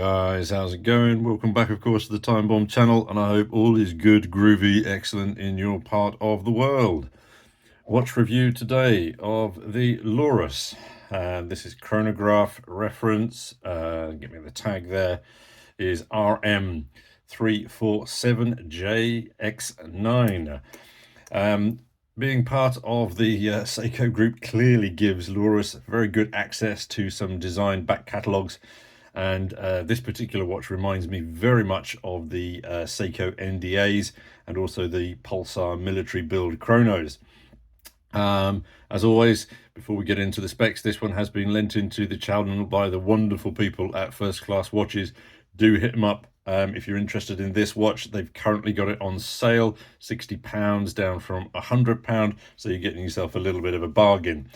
guys, how's it going? Welcome back, of course, to the Time Bomb channel, and I hope all is good, groovy, excellent in your part of the world. Watch review today of the Lorus. This is chronograph reference. Give me the tag there. Is RM347JX9. Being part of the Seiko group clearly gives Lorus very good access to some design back catalogues, and this particular watch reminds me very much of the Seiko NDAs and also the Pulsar military build chronos. As always, before we get into the specs, this one has been lent into the channel by the wonderful people at First Class Watches. Do hit them up if you're interested in this watch. They've currently got it on sale, £60 down from £100, so you're getting yourself a little bit of a bargain.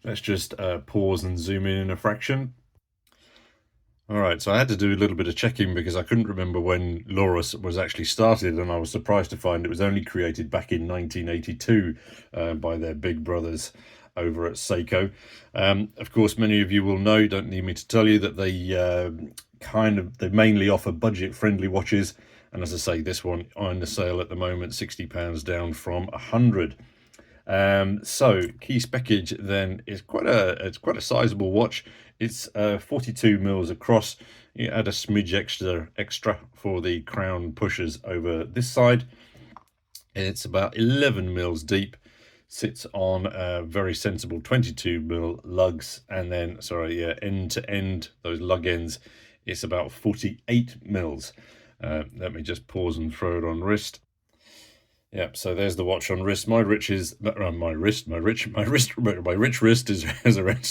Let's just pause and zoom in a fraction. All right, so I had to do a little bit of checking because I couldn't remember when Lorus was actually started, and I was surprised to find it was only created back in 1982 by their big brothers over at Seiko. Of course, many of you will know, don't need me to tell you, that they mainly offer budget-friendly watches, and as I say, this one on the sale at the moment, £60 down from £100. So key speccage then is quite a sizable watch. It's 42 mils across. You add a smidge extra for the crown pushers over this side. It's about 11 mils deep, sits on a very sensible 22 mil lugs, and then end to end, those lug ends, it's about 48 mils. Let me just pause and throw it on wrist. Yep, so there's the watch on wrist. My rich wrist is around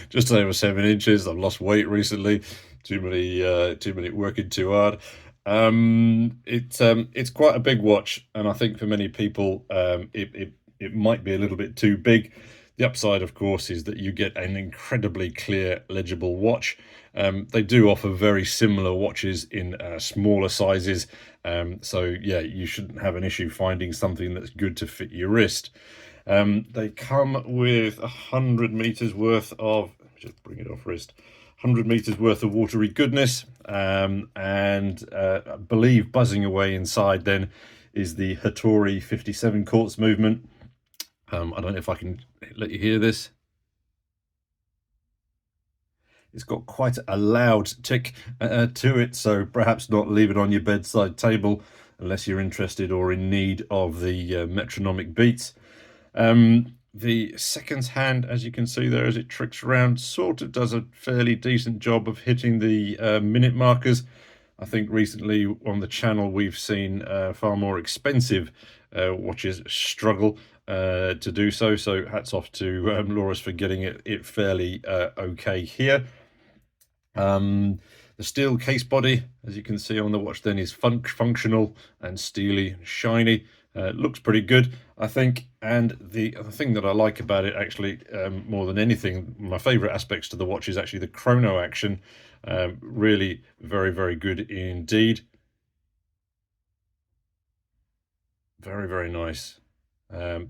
just over 7 inches. I've lost weight recently. Too many working too hard. It's quite a big watch, and I think for many people, it might be a little bit too big. The upside, of course, is that you get an incredibly clear, legible watch. They do offer very similar watches in smaller sizes, so yeah, you shouldn't have an issue finding something that's good to fit your wrist. They come with 100 meters worth of, just bring it off wrist, 100 meters worth of watery goodness, and I believe buzzing away inside then is the Hattori 57 quartz movement. I don't know if I can let you hear this. It's got quite a loud tick to it, so perhaps not leave it on your bedside table unless you're interested or in need of the metronomic beats. The seconds hand, as you can see there, as it tricks around, sort of does a fairly decent job of hitting the minute markers. I think recently on the channel we've seen far more expensive watches struggle to do so. So hats off to Lorus for getting it fairly okay here. The steel case body, as you can see on the watch then, is functional and steely and shiny. Looks pretty good, I think. And the other thing that I like about it, actually, more than anything, my favorite aspects to the watch is actually the chrono action. Really very, very good indeed. Very, very nice.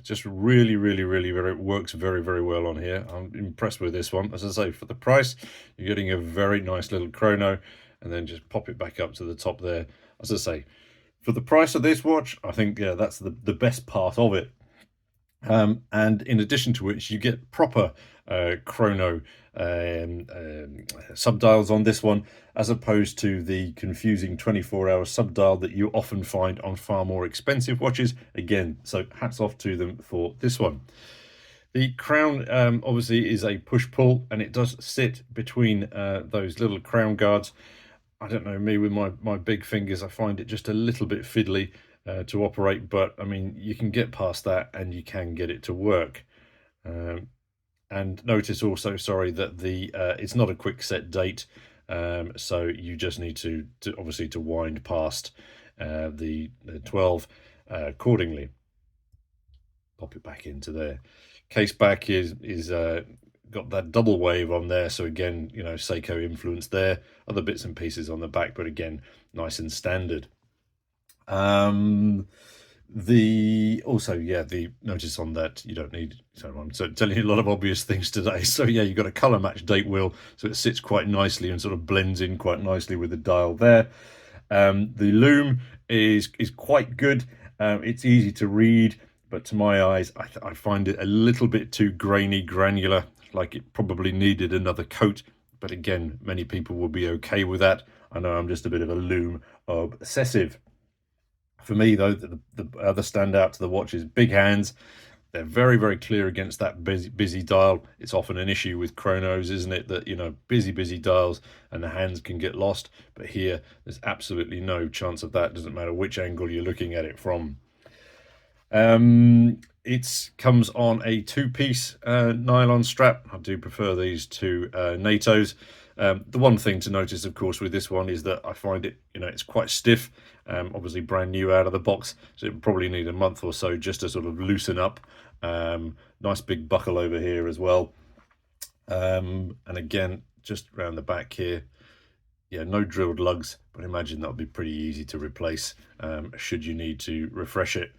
Just really works very, very well on here. I'm impressed with this one. As I say, for the price, you're getting a very nice little chrono, and then just pop it back up to the top there. As I say, for the price of this watch, I think, yeah, that's the best part of it. And in addition to which, you get proper chrono subdials on this one, as opposed to the confusing 24-hour subdial that you often find on far more expensive watches. Again, so hats off to them for this one. The crown obviously is a push-pull, and it does sit between those little crown guards. I don't know, me with my big fingers, I find it just a little bit fiddly to operate, but I mean, you can get past that and you can get it to work. And notice also, sorry, that the it's not a quick set date, so you just need to obviously to wind past the 12 accordingly. Pop it back into there. Case back is got that double wave on there, so again, you know, Seiko influence there. Other bits and pieces on the back, but again, nice and standard. Also, yeah, the notice on that you don't need, so I'm telling you a lot of obvious things today. So yeah, you've got a color match date wheel, so it sits quite nicely and sort of blends in quite nicely with the dial there. The loom is quite good. It's easy to read, but to my eyes, I find it a little bit too grainy, granular, like it probably needed another coat. But again, many people will be okay with that. I know I'm just a bit of a loom obsessive. For me, though, the other standout to the watch is big hands. They're very, very clear against that busy dial. It's often an issue with chronos, isn't it? That, you know, busy dials and the hands can get lost. But here, there's absolutely no chance of that. Doesn't matter which angle you're looking at it from. It comes on a two-piece nylon strap. I do prefer these to NATO's. The one thing to notice, of course, with this one is that I find it, you know, it's quite stiff. Obviously brand new out of the box, so it probably need a month or so just to sort of loosen up. Nice big buckle over here as well. And again, just around the back here, yeah, no drilled lugs, but imagine that'll be pretty easy to replace should you need to refresh it.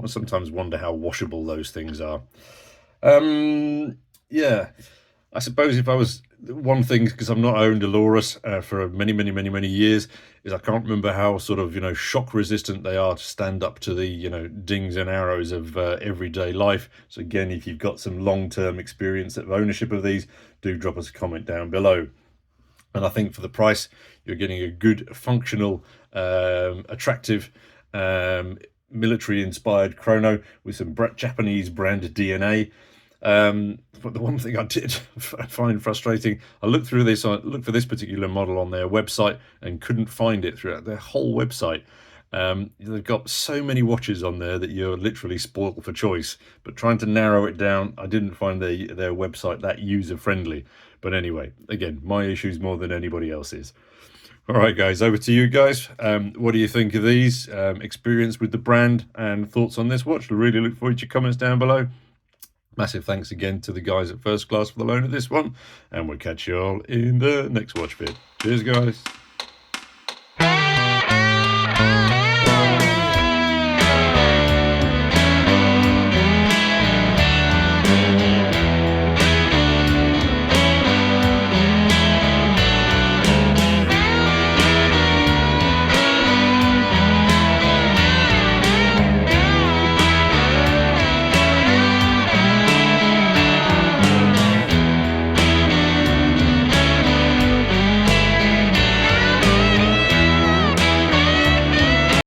I sometimes wonder how washable those things are. Yeah, I suppose if I was one thing, because I've not owned a Lorus for many years, is I can't remember how sort of, you know, shock resistant they are to stand up to the, you know, dings and arrows of everyday life. So again, if you've got some long-term experience of ownership of these, do drop us a comment down below. And I think for the price, you're getting a good, functional, attractive, military-inspired chrono with some Japanese brand DNA. But the one thing I did find frustrating, I looked through this, I looked for this particular model on their website and couldn't find it throughout their whole website. They've got so many watches on there that you're literally spoiled for choice. But trying to narrow it down, I didn't find their website that user-friendly. But anyway, again, my issues more than anybody else's. All right, guys, over to you guys. What do you think of these? Experience with the brand and thoughts on this watch? I really look forward to your comments down below. Massive thanks again to the guys at First Class for the loan of this one, and we'll catch you all in the next watch vid. Cheers, guys.